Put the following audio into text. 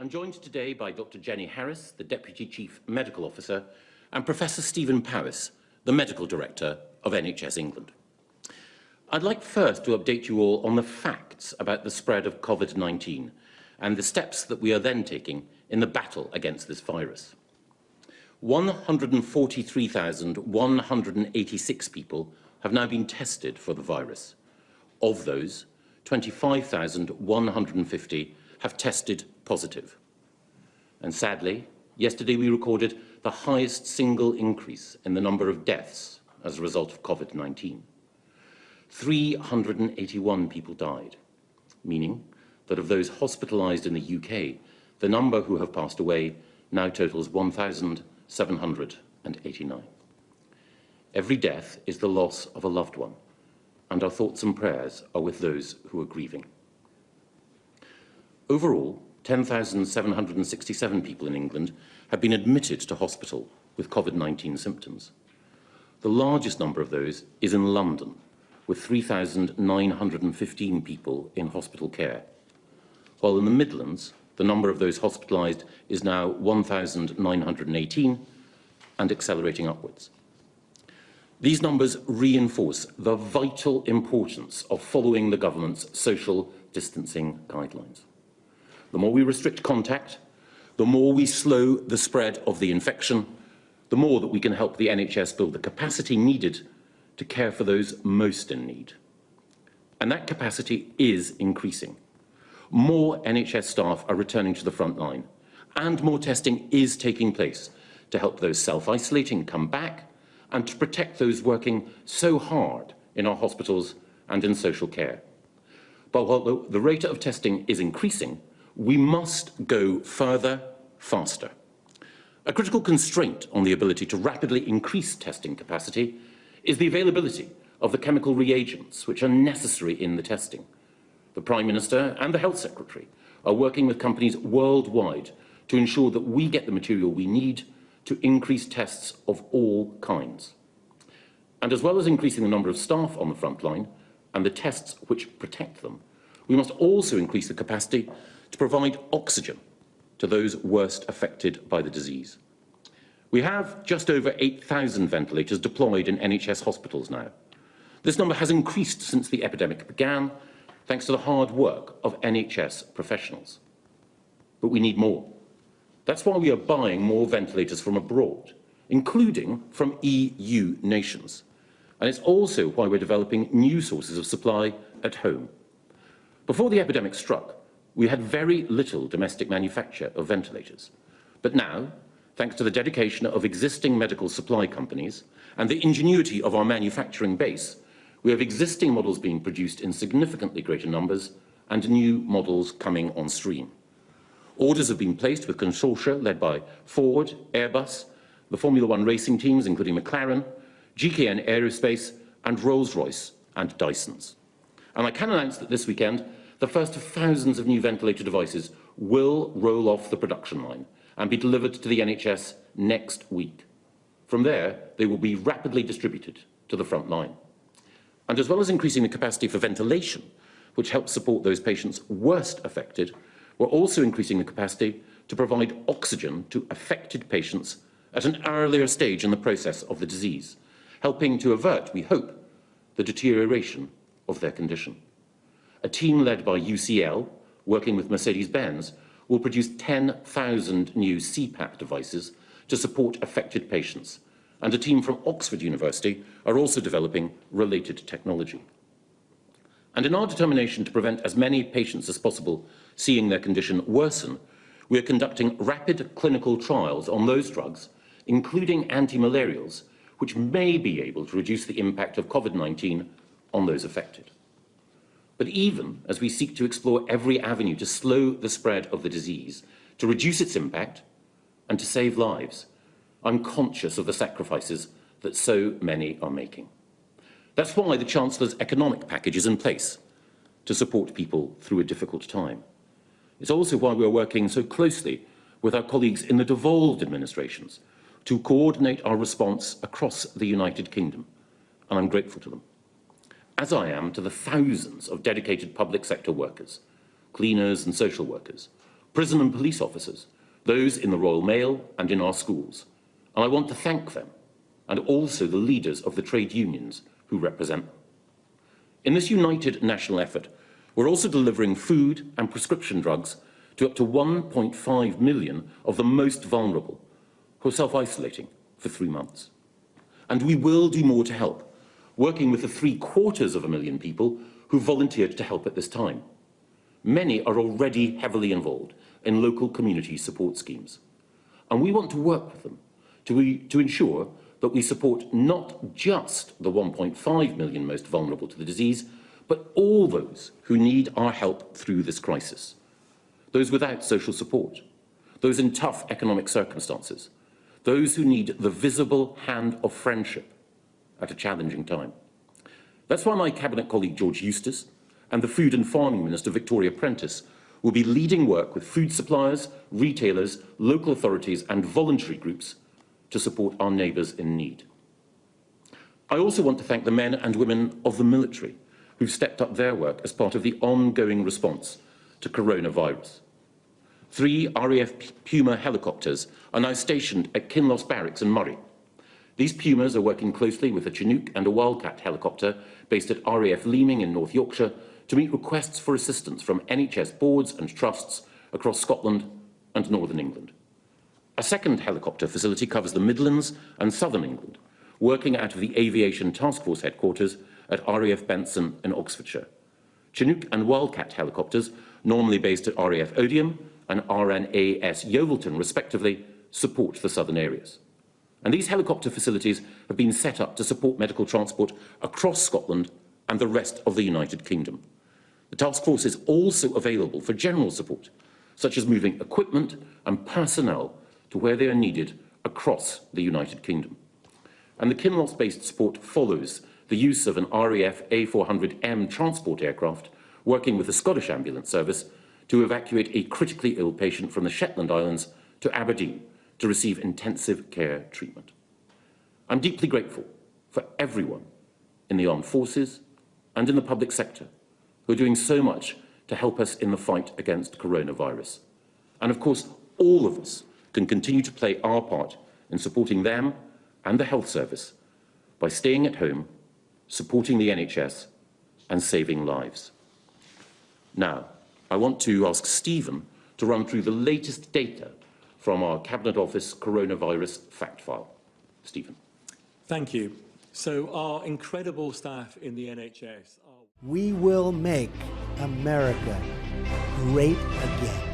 I'm joined today by Dr. Jenny Harris, the Deputy Chief Medical Officer, and Professor Stephen Powis, the Medical Director of NHS England. I'd like first to update you all on the facts about the spread of COVID-19 and the steps that we are then taking in the battle against this virus. 143,186 people have now been tested for the virus. Of those, 25,150 have tested positive. And sadly, yesterday we recorded the highest single increase in the number of deaths as a result of COVID-19. 381 people died, meaning that of those hospitalised in the UK, the number who have passed away now totals 1,789. Every death is the loss of a loved one, and our thoughts and prayers are with those who are grieving. Overall, 10,767 people in England have been admitted to hospital with COVID-19 symptoms. The largest number of those is in London, with 3,915 people in hospital care, while in the Midlands, the number of those hospitalised is now 1,918 and accelerating upwards. These numbers reinforce the vital importance of following the government's social distancing guidelines. The more we restrict contact, the more we slow the spread of the infection, the more that we can help the NHS build the capacity needed to care for those most in need. And that capacity is increasing. More NHS staff are returning to the front line, and more testing is taking place to help those self-isolating come back and to protect those working so hard in our hospitals and in social care. But while the rate of testing is increasing, we must go further, faster. A critical constraint on the ability to rapidly increase testing capacity is the availability of the chemical reagents which are necessary in the testing. The Prime Minister and the Health Secretary are working with companies worldwide to ensure that we get the material we need to increase tests of all kinds. And as well as increasing the number of staff on the front line and the tests which protect them, we must also increase the capacity to provide oxygen to those worst affected by the disease. We have just over 8,000 ventilators deployed in NHS hospitals now. This number has increased since the epidemic began, thanks to the hard work of NHS professionals. But we need more. That's why we are buying more ventilators from abroad, including from EU nations. And it's also why we're developing new sources of supply at home. Before the epidemic struck, we had very little domestic manufacture of ventilators. But now, thanks to the dedication of existing medical supply companies and the ingenuity of our manufacturing base, we have existing models being produced in significantly greater numbers and new models coming on stream. Orders have been placed with consortia led by Ford, Airbus, the Formula One racing teams, including McLaren, GKN Aerospace, and Rolls-Royce and Dysons. And I can announce that this weekend, the first of thousands of new ventilator devices will roll off the production line and be delivered to the NHS next week. From there, they will be rapidly distributed to the front line. And as well as increasing the capacity for ventilation, which helps support those patients worst affected, we're also increasing the capacity to provide oxygen to affected patients at an earlier stage in the process of the disease, helping to avert, we hope, the deterioration of their condition. A team led by UCL, working with Mercedes-Benz, will produce 10,000 new CPAP devices to support affected patients, and a team from Oxford University are also developing related technology. And in our determination to prevent as many patients as possible seeing their condition worsen, we are conducting rapid clinical trials on those drugs, including anti-malarials, which may be able to reduce the impact of COVID-19 on those affected. But even as we seek to explore every avenue to slow the spread of the disease, to reduce its impact, and to save lives, I'm conscious of the sacrifices that so many are making. That's why the Chancellor's economic package is in place to support people through a difficult time. It's also why we are working so closely with our colleagues in the devolved administrations to coordinate our response across the United Kingdom, and I'm grateful to them, as I am to the thousands of dedicated public sector workers, cleaners and social workers, prison and police officers, those in the Royal Mail and in our schools. And I want to thank them, and also the leaders of the trade unions who represent them. In this united national effort, we're also delivering food and prescription drugs to up to 1.5 million of the most vulnerable, who are self-isolating for 3 months. And we will do more to help, working with the 750,000 people who volunteered to help at this time. Many are already heavily involved in local community support schemes. And we want to work with them to ensure that we support not just the 1.5 million most vulnerable to the disease, but all those who need our help through this crisis. Those without social support, those in tough economic circumstances, those who need the visible hand of friendship at a challenging time. That's why my Cabinet colleague George Eustace and the Food and Farming Minister Victoria Prentice will be leading work with food suppliers, retailers, local authorities and voluntary groups to support our neighbours in need. I also want to thank the men and women of the military who've stepped up their work as part of the ongoing response to coronavirus. 3 RAF Puma helicopters are now stationed at Kinloss Barracks in Murray. These Pumas are working closely with a Chinook and a Wildcat helicopter based at RAF Leeming in North Yorkshire to meet requests for assistance from NHS boards and trusts across Scotland and Northern England. A second helicopter facility covers the Midlands and Southern England, working out of the Aviation Task Force headquarters at RAF Benson in Oxfordshire. Chinook and Wildcat helicopters, normally based at RAF Odium and RNAS Yeovilton, respectively, support the southern areas. And these helicopter facilities have been set up to support medical transport across Scotland and the rest of the United Kingdom. The task force is also available for general support, such as moving equipment and personnel to where they are needed across the United Kingdom. And the Kinloss-based support follows the use of an RAF A400M transport aircraft working with the Scottish Ambulance Service to evacuate a critically ill patient from the Shetland Islands to Aberdeen to receive intensive care treatment. I'm deeply grateful for everyone in the armed forces and in the public sector who are doing so much to help us in the fight against coronavirus. And of course, all of us can continue to play our part in supporting them and the health service by staying at home, supporting the NHS and saving lives. Now, I want to ask Stephen to run through the latest data from our Cabinet Office coronavirus fact file. Stephen. Thank you. So our incredible staff in the NHS are... We will make America great again.